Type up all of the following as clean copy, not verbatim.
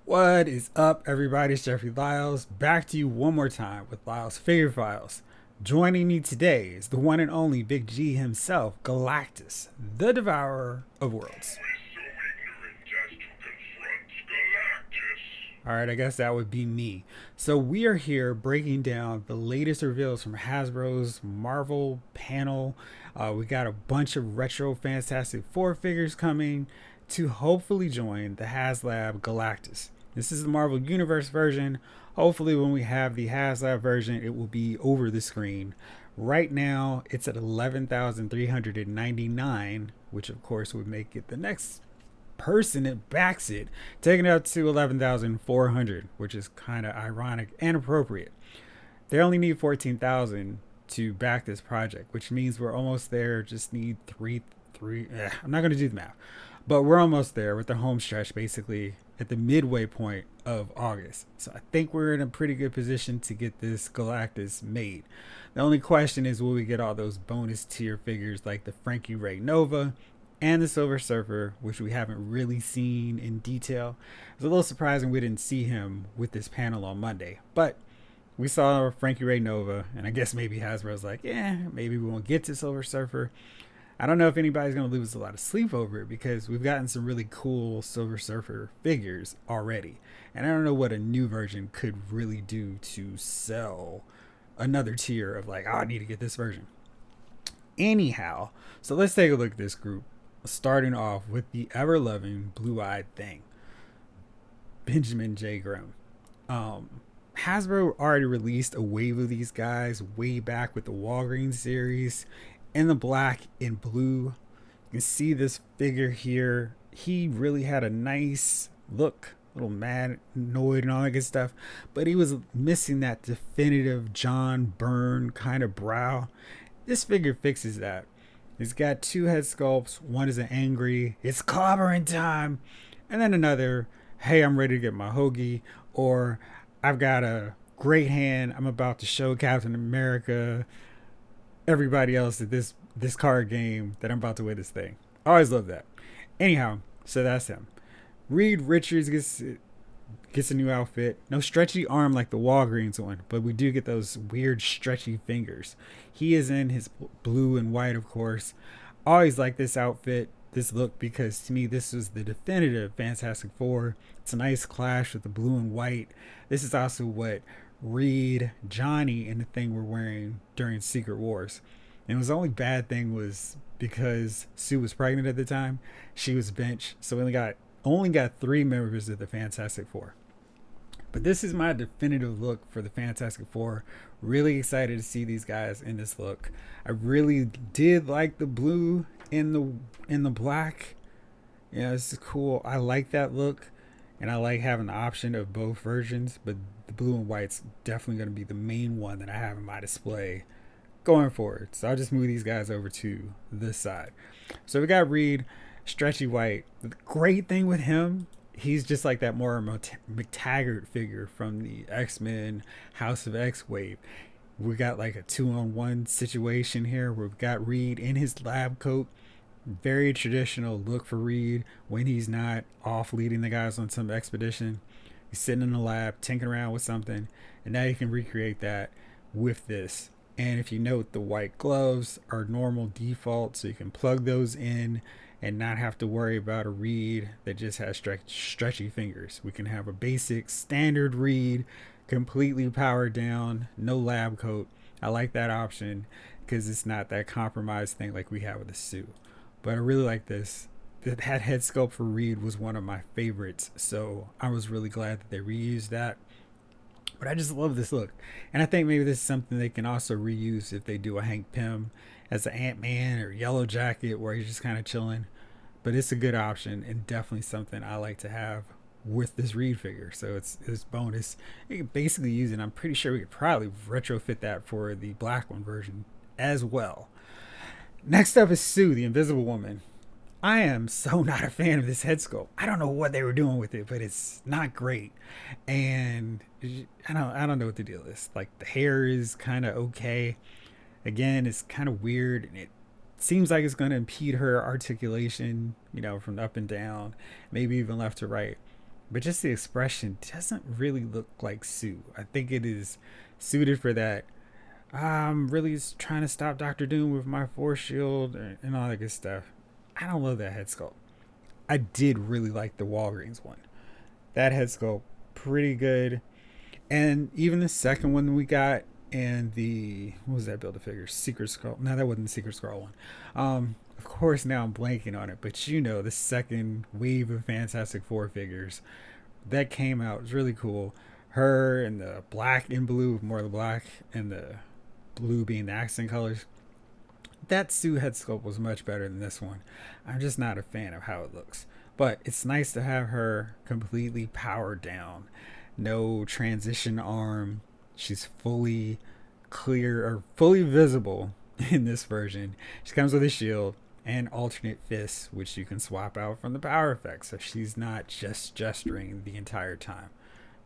What is up, everybody? It's Jeffrey Lyles, back to you one more time with Lyles Figure Files. Joining me today is the one and only Big G himself, Galactus, the Devourer of Worlds. So ignorant as to confront Galactus. All right, I guess that would be me. So we are here breaking down the latest reveals from Hasbro's Marvel panel. We got a bunch of retro Fantastic Four figures coming to hopefully join the HasLab Galactus. This is the Marvel Universe version. Hopefully, when we have the HasLab version, it will be over the screen. Right now, it's at 11,399, which of course would make it the next person that backs it, taking it up to 11,400, which is kind of ironic and appropriate. They only need 14,000 to back this project, which means we're almost there. Just need three. I'm not going to do the math, but we're almost there with the home stretch, basically at the midway point of August. So I think we're in a pretty good position to get this Galactus made. The only question is, will we get all those bonus tier figures like the Frankie Ray Nova and the Silver Surfer, which we haven't really seen in detail? It's a little surprising we didn't see him with this panel on Monday, but we saw Frankie Ray Nova, and I guess maybe Hasbro's like, yeah, maybe we won't get to Silver Surfer. I don't know if anybody's going to lose a lot of sleep over it because we've gotten some really cool Silver Surfer figures already. And I don't know what a new version could really do to sell another tier of like, oh, I need to get this version. Anyhow, so let's take a look at this group. Starting off with the ever loving blue eyed thing, Benjamin J. Grimm. Hasbro already released a wave of these guys way back with the Walgreens series in the black and blue. You can see this figure here. He really had a nice look, little mad annoyed and all that good stuff, but he was missing that definitive John Byrne kind of brow. This figure fixes that. He's got two head sculpts. One is an angry, it's clobbering time, and then another, hey, I'm ready to get my hoagie, or I've got a great hand. I'm about to show Captain America, everybody else at this card game that I'm about to win this thing. I always love that. Anyhow, so that's him. Reed Richards gets a new outfit. No stretchy arm like the Walgreens one, but we do get those weird stretchy fingers. He is in his blue and white, of course. I always like this outfit, this look, because to me this was the definitive Fantastic Four. It's a nice clash with the blue and white. This is also what Reed, Johnny, and the Thing were wearing during Secret Wars. And his only bad thing was because Sue was pregnant at the time, she was benched, so we only got three members of the Fantastic Four. But this is my definitive look for the Fantastic Four. Really excited to see these guys in this look. I really did like the blue in the black. Yeah, this is cool. I like that look, and I like having the option of both versions. But the blue and white's definitely going to be the main one that I have in my display going forward. So I'll just move these guys over to this side. So we got Reed, stretchy white. The great thing with him, he's just like that more McTaggart figure from the X-Men House of X wave. We got like a 2-on-1 situation here where we've got Reed in his lab coat. Very traditional look for Reed when he's not off leading the guys on some expedition. He's sitting in the lab, tinkering around with something, and now you can recreate that with this. And if you note, the white gloves are normal default, so you can plug those in and not have to worry about a Reed that just has stretchy fingers. We can have a basic standard Reed, completely powered down, no lab coat. I like that option because it's not that compromised thing like we have with the suit. But I really like this. That head sculpt for Reed was one of my favorites, so I was really glad that they reused that. But I just love this look. And I think maybe this is something they can also reuse if they do a Hank Pym as an Ant-Man or Yellow Jacket where he's just kind of chilling. But it's a good option and definitely something I like to have with this Reed figure. So it's bonus. You can basically use it. I'm pretty sure we could probably retrofit that for the black one version as well. Next up is Sue, the Invisible Woman. I am so not a fan of this head sculpt. I don't know what they were doing with it, but it's not great. And I don't know what the deal is. Like the hair is kind of okay. Again, it's kind of weird, and it seems like it's going to impede her articulation, from up and down, maybe even left to right. but just the expression doesn't really look like Sue. I think it is suited for that. I'm really trying to stop Doctor Doom with my force shield and all that good stuff. I don't love that head sculpt. I did really like the Walgreens one. That head sculpt, pretty good. And even the second one we got, and the what was that build a figure? Secret Scroll. No, that wasn't the Secret Scroll one. Of course, now I'm blanking on it, but you know, the second wave of Fantastic Four figures that came out was really cool. Her and the black and blue, more of the black and the blue being the accent colors. That Sue head sculpt was much better than this one. I'm just not a fan of how it looks. But it's nice to have her completely powered down. No transition arm. She's fully clear or fully visible in this version. She comes with a shield and alternate fists, which you can swap out from the power effects. So she's not just gesturing the entire time.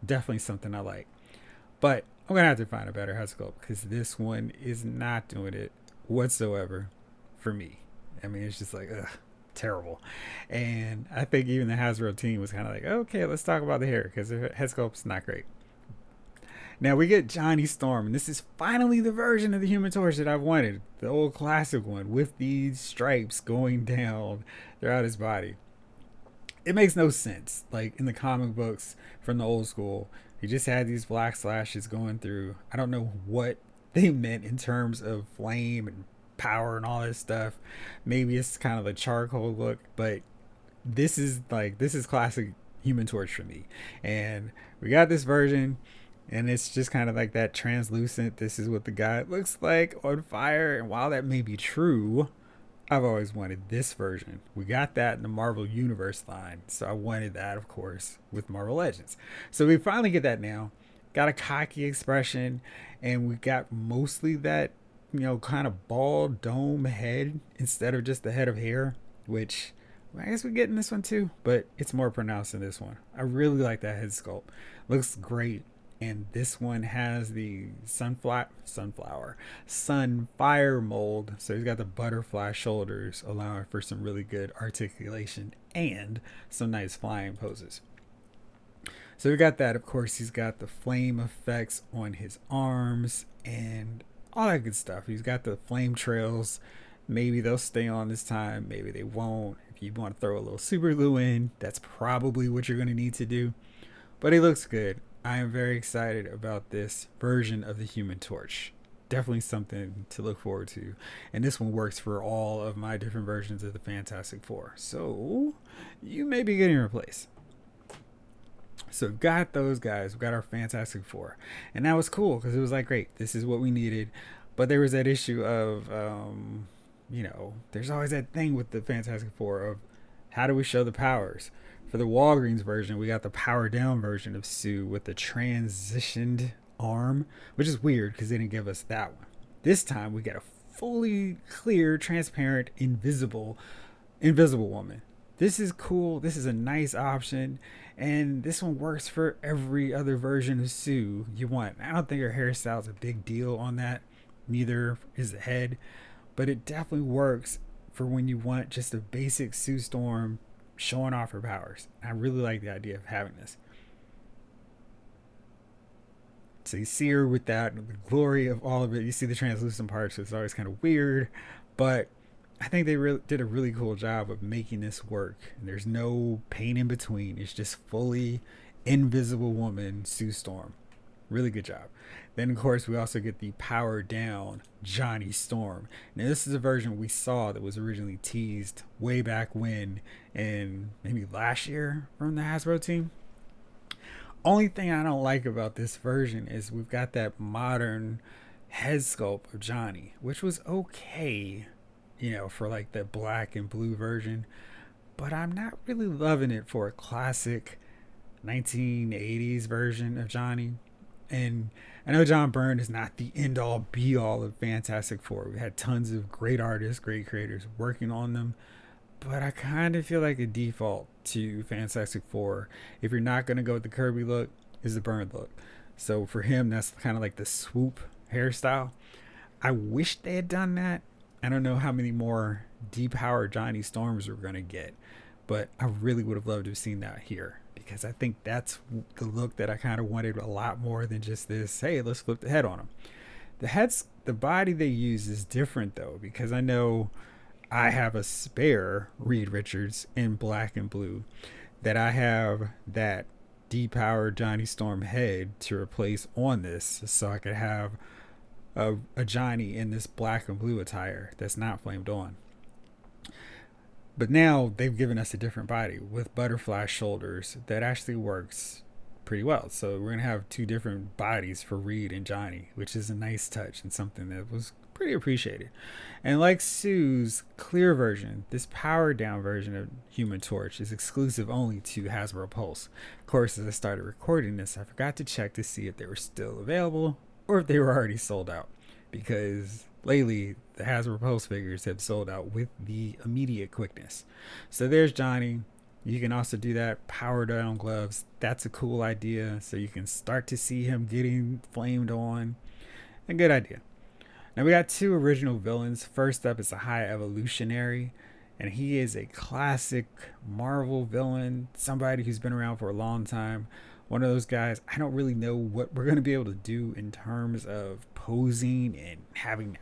Definitely something I like. But I'm going to have to find a better head sculpt because this one is not doing it whatsoever for me. I mean, it's just like, ugh, terrible. And I think even the Hasbro team was kind of like, okay, let's talk about the hair because the head sculpt's not great. Now we get Johnny Storm, and this is finally the version of the Human Torch that I've wanted. The old classic one with these stripes going down throughout his body. It makes no sense. Like in the comic books from the old school, he just had these black slashes going through. I don't know what they meant in terms of flame and power and all this stuff. Maybe it's kind of a charcoal look, but this is classic Human Torch for me. And we got this version, and it's just kind of like that translucent, this is what the guy looks like on fire. And while that may be true, I've always wanted this version. We got that in the Marvel Universe line, so I wanted that, of course, with Marvel Legends. So we finally get that now. Got a cocky expression, and we got mostly that, you know, kind of bald dome head instead of just the head of hair, which I guess we get in this one too, but it's more pronounced in this one. I really like that head sculpt. Looks great. And this one has the sunfire mold. So he's got the butterfly shoulders, allowing for some really good articulation and some nice flying poses. So we got that. Of course, he's got the flame effects on his arms and all that good stuff. He's got the flame trails. Maybe they'll stay on this time. Maybe they won't. If you want to throw a little super glue in, that's probably what you're going to need to do. But he looks good. I am very excited about this version of the Human Torch. Definitely something to look forward to. And this one works for all of my different versions of the Fantastic Four. So you may be getting replaced. So we've got those guys. We've got our Fantastic Four. And that was cool because it was like, great, this is what we needed. But there was that issue of, there's always that thing with the Fantastic Four of how do we show the powers? For the Walgreens version, we got the power down version of Sue with the transitioned arm, which is weird because they didn't give us that one. This time we get a fully clear, transparent, invisible woman. This is cool. This is a nice option. And this one works for every other version of Sue you want. I don't think her hairstyle is a big deal on that. Neither is the head. But it definitely works for when you want just a basic Sue Storm showing off her powers. I really like the idea of having this. So you see her with that, the glory of all of it. You see the translucent parts, so it's always kind of weird. But I think they did a really cool job of making this work. And there's no pain in between. It's just fully invisible woman Sue Storm. Really good job. Then, of course, we also get the powered down Johnny Storm. Now, this is a version we saw that was originally teased way back when, and maybe last year from the Hasbro team. Only thing I don't like about this version is we've got that modern head sculpt of Johnny, which was okay, for like the black and blue version. But I'm not really loving it for a classic 1980s version of Johnny. And I know John Byrne is not the end all be all of Fantastic Four. We had tons of great artists, great creators working on them. But I kind of feel like a default to Fantastic Four, if you're not going to go with the Kirby look, is the Byrne look. So for him, that's kind of like the swoop hairstyle. I wish they had done that. I don't know how many more depowered Johnny Storms we're going to get. But I really would have loved to have seen that here. because I think that's the look that I kind of wanted a lot more than just this, hey, let's flip the head on him. The body they use is different though, because I know I have a spare Reed Richards in black and blue that I have that depowered Johnny Storm head to replace on this, so I could have a Johnny in this black and blue attire that's not flamed on. But now they've given us a different body with butterfly shoulders that actually works pretty well. So we're gonna have two different bodies for Reed and Johnny, which is a nice touch and something that was pretty appreciated. And like Sue's clear version, this powered down version of Human Torch is exclusive only to Hasbro Pulse. Of course, as I started recording this, I forgot to check to see if they were still available or if they were already sold out, because lately the Hasbro Pulse figures have sold out with the immediate quickness. So there's Johnny. You can also do that power down gloves. That's a cool idea. So you can start to see him getting flamed on. A good idea. Now we got two original villains. First up is a High Evolutionary, and he is a classic Marvel villain, somebody who's been around for a long time. One of those guys, I don't really know what we're going to be able to do in terms of posing and having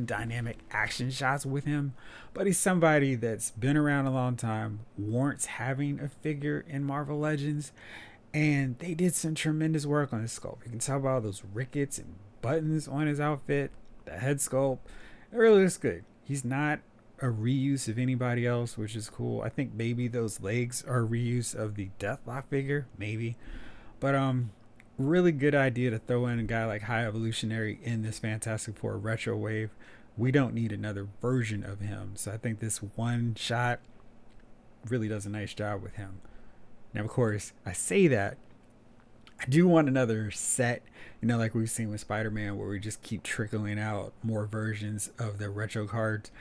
dynamic action shots with him, but he's somebody that's been around a long time, warrants having a figure in Marvel Legends, and they did some tremendous work on his sculpt. You can tell by all those rickets and buttons on his outfit, the head sculpt, it really looks good. He's not a reuse of anybody else, which is cool. I think maybe those legs are a reuse of the Deathlock figure, maybe. But really good idea to throw in a guy like High Evolutionary in this Fantastic Four retro wave. We don't need another version of him, so I think this one shot really does a nice job with him. Now, of course, I say that I do want another set, like we've seen with Spider-Man, where we just keep trickling out more versions of the retro cards.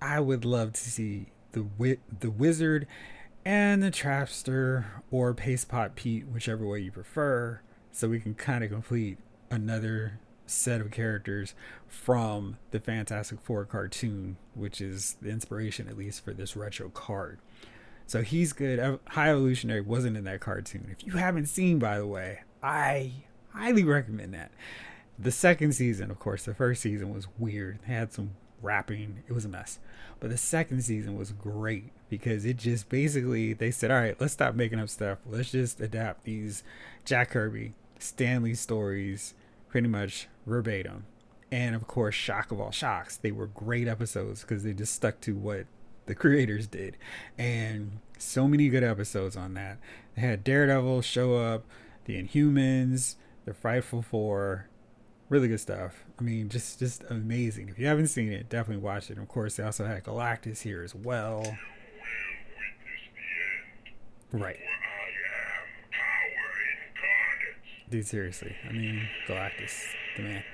I would love to see the Wizard and the Trapster, or Paste Pot Pete, whichever way you prefer, so we can kind of complete another set of characters from the Fantastic Four cartoon, which is the inspiration, at least, for this retro card. So he's good. High Evolutionary wasn't in that cartoon. If you haven't seen, by the way, I highly recommend that. The second season, of course, the first season was weird. It had some rapping. It was a mess. But the second season was great because it just basically, they said, all right, let's stop making up stuff. Let's just adapt these Jack Kirby, Stan Lee stories pretty much verbatim. And of course, shock of all shocks, they were great episodes because they just stuck to what the creators did, and so many good episodes on that. They had Daredevil show up, the Inhumans, the Frightful Four, really good stuff. I mean, just amazing. If you haven't seen it, definitely watch it. And of course, they also had Galactus here as well. You will witness the end. Right. For I am power incarnate. Dude, seriously. I mean, Galactus, the man.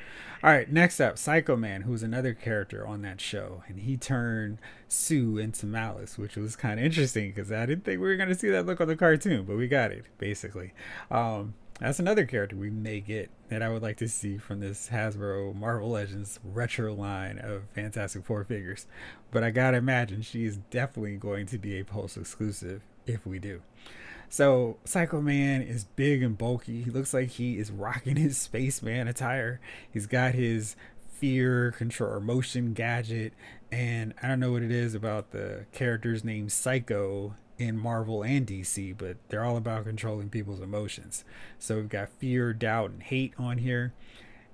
All right, next up, Psycho Man, who's another character on that show, and he turned Sue into Malice, which was kind of interesting because I didn't think we were going to see that look on the cartoon, but we got it, basically. That's another character we may get that I would like to see from this Hasbro Marvel Legends retro line of Fantastic Four figures, but I gotta imagine she is definitely going to be a Pulse exclusive if we do. So Psycho Man is big and bulky. He looks like he is rocking his spaceman attire. He's got his fear control or motion gadget, and I don't know what it is about the characters named Psycho in Marvel and DC, but they're all about controlling people's emotions. So we've got fear, doubt, and hate on here.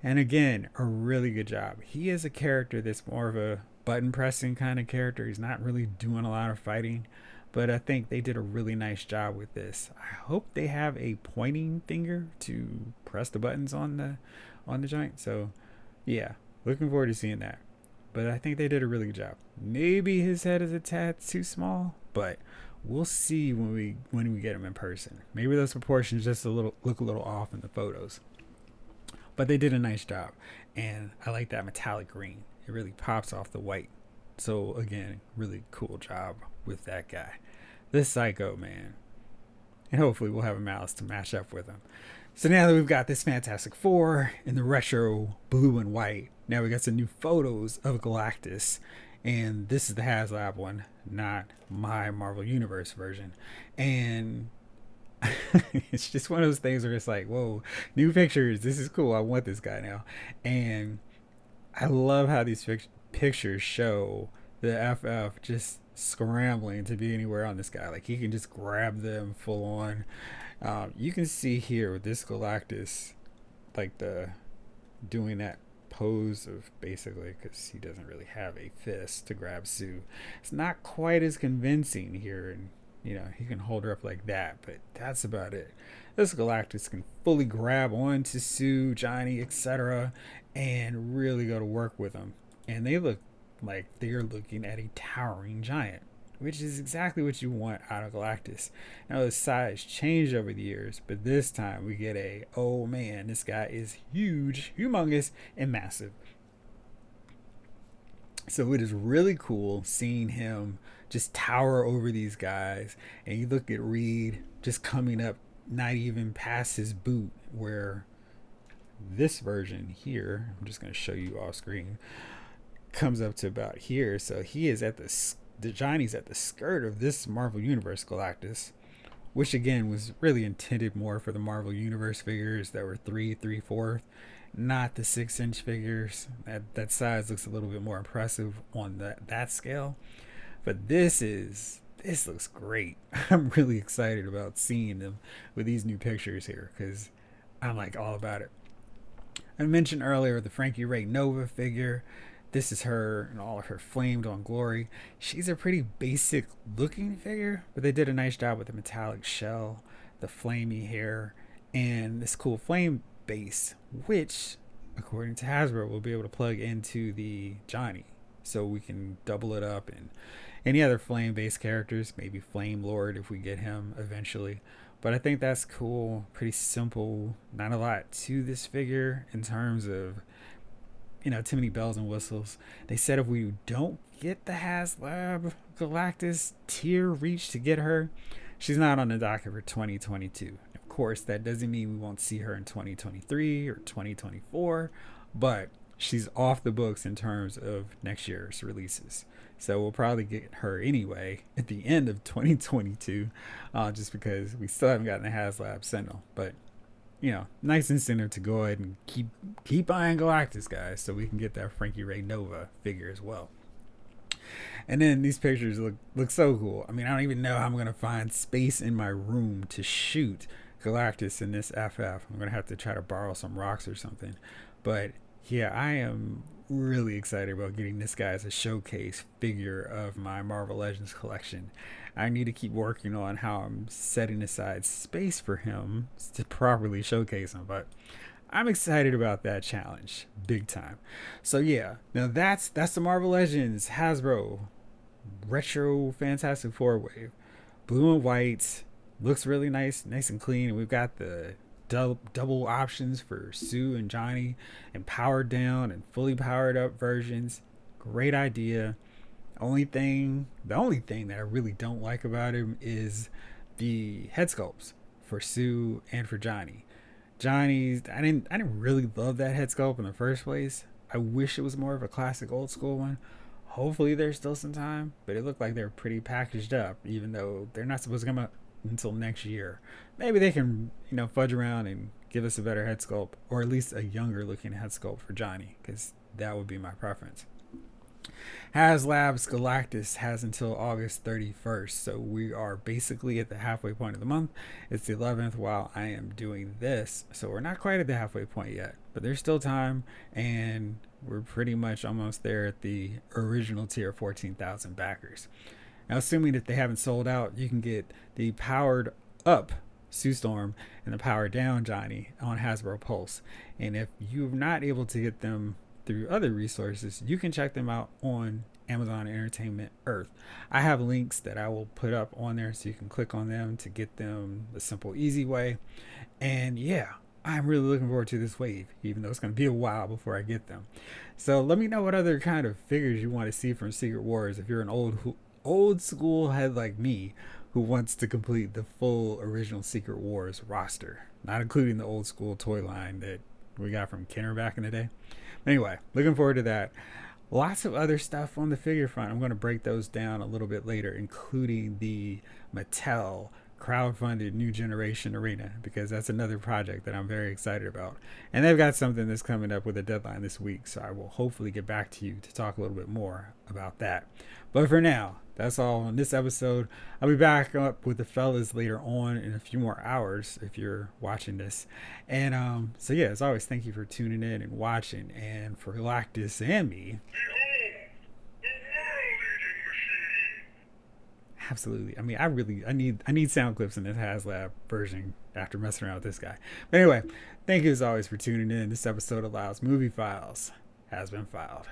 And again, a really good job. He is a character that's more of a button pressing kind of character. He's not really doing a lot of fighting, but I think they did a really nice job with this. I hope they have a pointing finger to press the buttons on the joint. So yeah, looking forward to seeing that. But I think they did a really good job. Maybe his head is a tad too small, but we'll see when we get him in person. Maybe those proportions just look a little off in the photos. But they did a nice job, and I like that metallic green. It really pops off the white. So again, really cool job with that guy, this Psycho Man, and hopefully we'll have a Malice to match up with him. So now that we've got this Fantastic Four in the retro blue and white, now we got some new photos of Galactus, and this is the HasLab one, not my Marvel Universe version. And It's just one of those things where it's like, whoa, new pictures. This is cool. I want this guy now. And I love how these pictures show the FF just scrambling to be anywhere on this guy. Like he can just grab them full on. You can see here with this Galactus, like the doing that pose of basically because he doesn't really have a fist to grab Sue. It's not quite as convincing here, and he can hold her up like that, but that's about it. This Galactus can fully grab onto Sue, Johnny, etc., and really go to work with them. And they look like they're looking at a towering giant, which is exactly what you want out of Galactus. Now the size changed over the years, but this time we get oh man, this guy is huge, humongous, and massive. So it is really cool seeing him just tower over these guys. And you look at Reed just coming up, not even past his boot, where this version here, I'm just going to show you off screen, comes up to about here. So he is at the Johnny's at the skirt of this Marvel Universe Galactus, which again was really intended more for the Marvel Universe figures that were 3/4, not the 6-inch figures. That size looks a little bit more impressive on that scale. But this looks great. I'm really excited about seeing them with these new pictures here because I'm like all about it. I mentioned earlier the Frankie Ray Nova figure. This is her and all of her flamed on glory. She's a pretty basic looking figure, but they did a nice job with the metallic shell, the flamey hair, and this cool flame base, which, according to Hasbro, will be able to plug into the Johnny. So we can double it up and any other flame based characters, maybe Flame Lord if we get him eventually. But I think that's cool, pretty simple, not a lot to this figure in terms of too many bells and whistles. They said if we don't get the HasLab Galactus tier reach to get her, she's not on the docket for 2022. Of course, that doesn't mean we won't see her in 2023 or 2024, but she's off the books in terms of next year's releases. So we'll probably get her anyway at the end of 2022, just because we still haven't gotten the HasLab Sentinel. But nice incentive to go ahead and keep buying Galactus, guys, so we can get that Frankie Ray Nova figure as well. And then these pictures look so cool. I mean, I don't even know how I'm gonna find space in my room to shoot Galactus in this FF. I'm gonna have to try to borrow some rocks or something. But yeah, I am really excited about getting this guy as a showcase figure of my Marvel Legends collection. I need to keep working on how I'm setting aside space for him to properly showcase him, but I'm excited about that challenge big time. So yeah, now that's the Marvel Legends Hasbro Retro Fantastic Four Wave. Blue and white, looks really nice and clean. And we've got the double options for Sue and Johnny, and powered down and fully powered up versions. Great idea. The only thing that I really don't like about him is the head sculpts for Sue and for Johnny. Johnny's, I didn't really love that head sculpt in the first place. I wish it was more of a classic old school one. Hopefully there's still some time, but it looked like they're pretty packaged up, even though they're not supposed to come out until next year. Maybe they can, fudge around and give us a better head sculpt, or at least a younger looking head sculpt for Johnny, because that would be my preference. HasLab Galactus has until August 31st, so we are basically at the halfway point of the month. It's the 11th while I am doing this, so we're not quite at the halfway point yet, but there's still time, and we're pretty much almost there at the original tier 14,000 backers. Now, assuming that they haven't sold out, you can get the powered up Sue Storm and the powered down Johnny on Hasbro Pulse. And if you're not able to get them through other resources, you can check them out on Amazon Entertainment Earth. I have links that I will put up on there so you can click on them to get them the simple, easy way. And yeah, I'm really looking forward to this wave, even though it's going to be a while before I get them. So let me know what other kind of figures you want to see from Secret Wars if you're an old school head like me who wants to complete the full original Secret Wars roster, not including the old school toy line that we got from Kenner back in the day. Anyway, looking forward to that. Lots of other stuff on the figure front. I'm going to break those down a little bit later, including the Mattel crowdfunded new generation arena, because that's another project that I'm very excited about. And they've got something that's coming up with a deadline this week, so I will hopefully get back to you to talk a little bit more about that. But for now, that's all on this episode. I'll be back up with the fellas later on in a few more hours if you're watching this. And so yeah, as always, thank you for tuning in and watching. And for Galactus and me, absolutely. I mean, I need sound clips in this HasLab version after messing around with this guy. But anyway, thank you as always for tuning in. This episode of Lyles Movie Files has been filed.